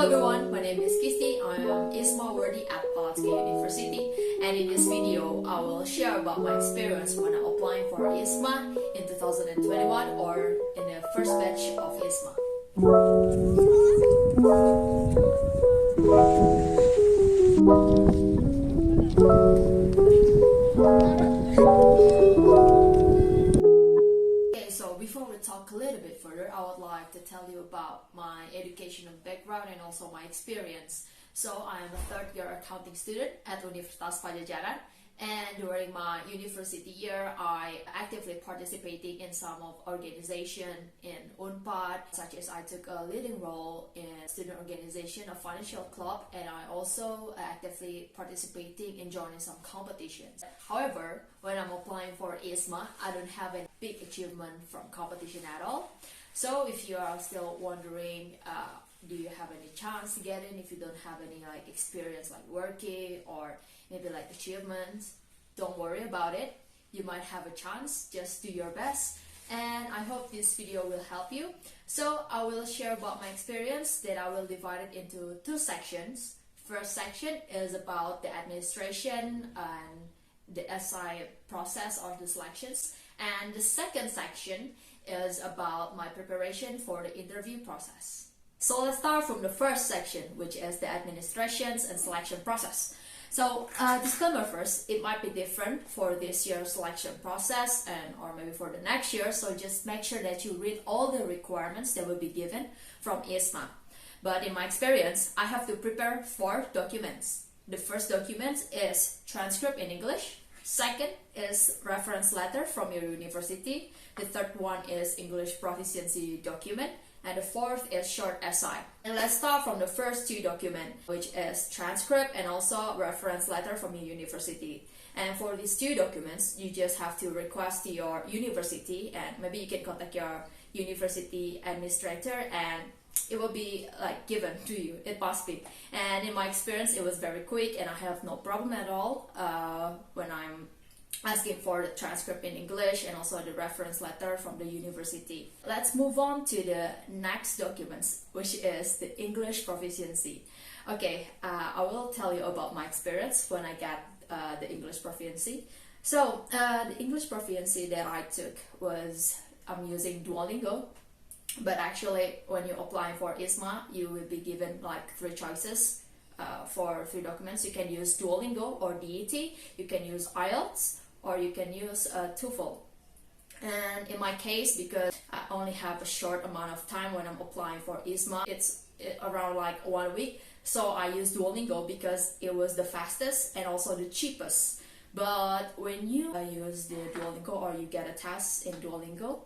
everyone, my name is Qisti. I am IISMA worthy at Padjadjan University, and in this video I will share about my experience when I'm applying for IISMA in 2021 or in the first batch of IISMA. Before we talk a little bit further, I would like to tell you about my educational background and also my experience. So I am a third year accounting student at Universitas Padjadjan, and during my university year, I actively participating in some of organization in UNPAD, such as I took a leading role in student organization, a financial club, and I also actively participating in joining some competitions. However, when I'm applying for IISMA, I don't have any big achievement from competition at all. So if you are still wondering, do you have any chance to get in if you don't have any experience working or maybe achievements, don't worry about it. You might have a chance. Just do your best, and I hope this video will help you. So I will share about my experience, that I will divide it into two sections. First section is about the administration and the SI process or the selections, and the second section is about my preparation for the interview process. So let's start from the first section, which is the administrations and selection process. So disclaimer first, it might be different for this year's selection process and or maybe for the next year, so just make sure that you read all the requirements that will be given from IISMA. But in my experience, I have to prepare 4 documents. The first document is transcript in English. Second is reference letter from your university. The third one is English proficiency document. And the fourth is short essay. And let's start from the first 2 documents, which is transcript and also reference letter from your university. And for these 2 documents, you just have to request to your university, and maybe you can contact your university administrator, and it will be given to you. It must be. And in my experience, it was very quick, and I have no problem at all when I'm asking for the transcript in English and also the reference letter from the university. Let's move on to the next documents, which is the English proficiency. Okay, I will tell you about my experience when I got the English proficiency. So the English proficiency that I took was, I'm using Duolingo, but actually when you're applying for IISMA, you will be given 3 choices for 3 documents. You can use Duolingo or DET, you can use IELTS, or you can use TOEFL. And in my case, because I only have a short amount of time when I'm applying for IISMA, it's around 1 week, so I use Duolingo because it was the fastest and also the cheapest. But when you use the Duolingo or you get a test in Duolingo,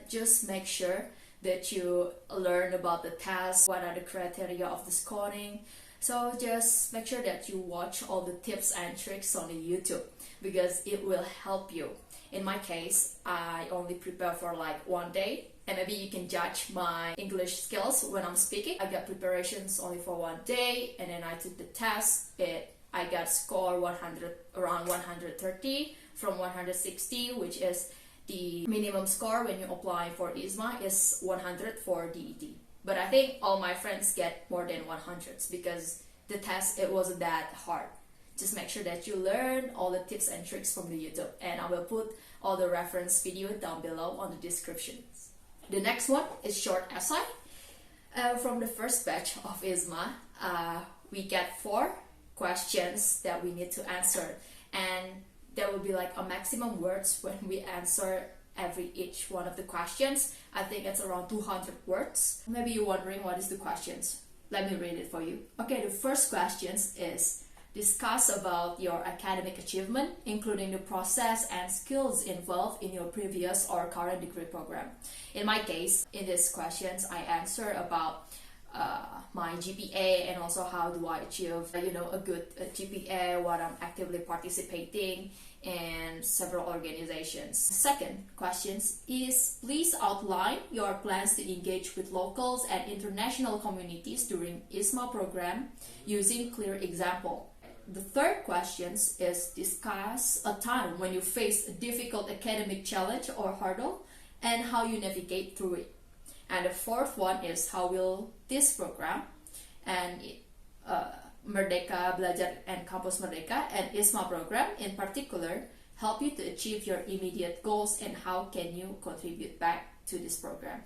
just make sure that you learn about the test, what are the criteria of the scoring. So just make sure that you watch all the tips and tricks on the YouTube, because it will help you. In my case, I only prepare for 1 day, and maybe you can judge my English skills when I'm speaking. I got preparations only for 1 day, and then I took the test. I got score 100, around 130 from 160, which is the minimum score when you apply for IISMA is 100 for DET. But I think all my friends get more than 100s because the test, it wasn't that hard. Just make sure that you learn all the tips and tricks from the YouTube, and I will put all the reference video down below on the descriptions. The next one is short essay. From the first batch of IISMA, we get 4 questions that we need to answer, and there will be a maximum words when we answer each one of the questions. I think it's around 200 words. Maybe you're wondering what is the questions. Let me read it for you. Okay, the first questions is discuss about your academic achievement, including the process and skills involved in your previous or current degree program. In my case, in these questions, I answer about my GPA and also how do I achieve a good GPA, what I'm actively participating in several organizations. Second questions is please outline your plans to engage with locals and international communities during IISMA program using clear example. The third questions is discuss a time when you face a difficult academic challenge or hurdle and how you navigate through it. And the fourth one is how will this program and Merdeka Belajar and Campus Merdeka and IISMA program in particular help you to achieve your immediate goals, and how can you contribute back to this program.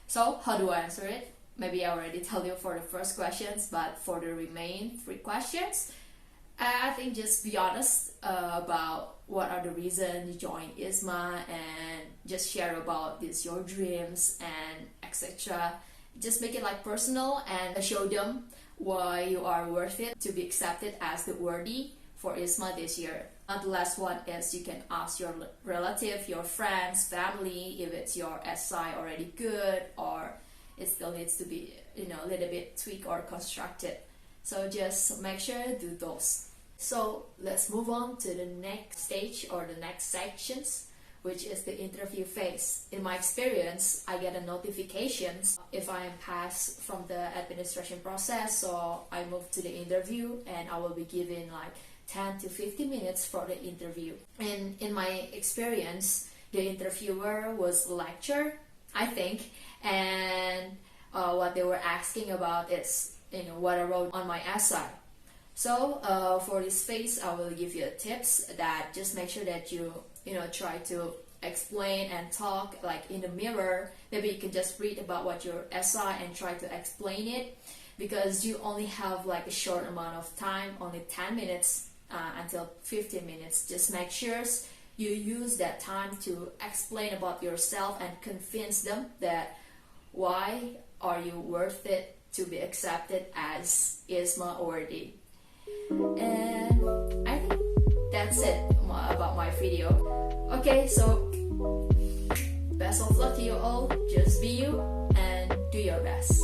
So how do I answer it? Maybe I already tell you for the first questions, but for the remaining 3 questions, I think just be honest about what are the reasons you joined IISMA, and just share about this your dreams and etc. Just make it like personal and show them why you are worth it to be accepted as the worthy for IISMA this year. And the last one is you can ask your relative, your friends, family if it's your SI already good or it still needs to be a little bit tweaked or constructed. So just make sure to do those. So let's move on to the next stage or the next sections, which is the interview phase. In my experience, I get a notification if I am passed from the administration process, so I move to the interview and I will be given like 10 to 15 minutes for the interview. And in my experience, the interviewer was a lecturer, I think, and what they were asking about is what I wrote on my essay. So for this phase, I will give you tips that just make sure that you try to explain and talk like in the mirror. Maybe you can just read about what your essay and try to explain it, because you only have like a short amount of time, only 10 minutes until 15 minutes. Just make sure you use that time to explain about yourself and convince them that why are you worth it to be accepted as IISMA worthy. And I think that's it about my video. Okay, so best of luck to you all. Just be you and do your best.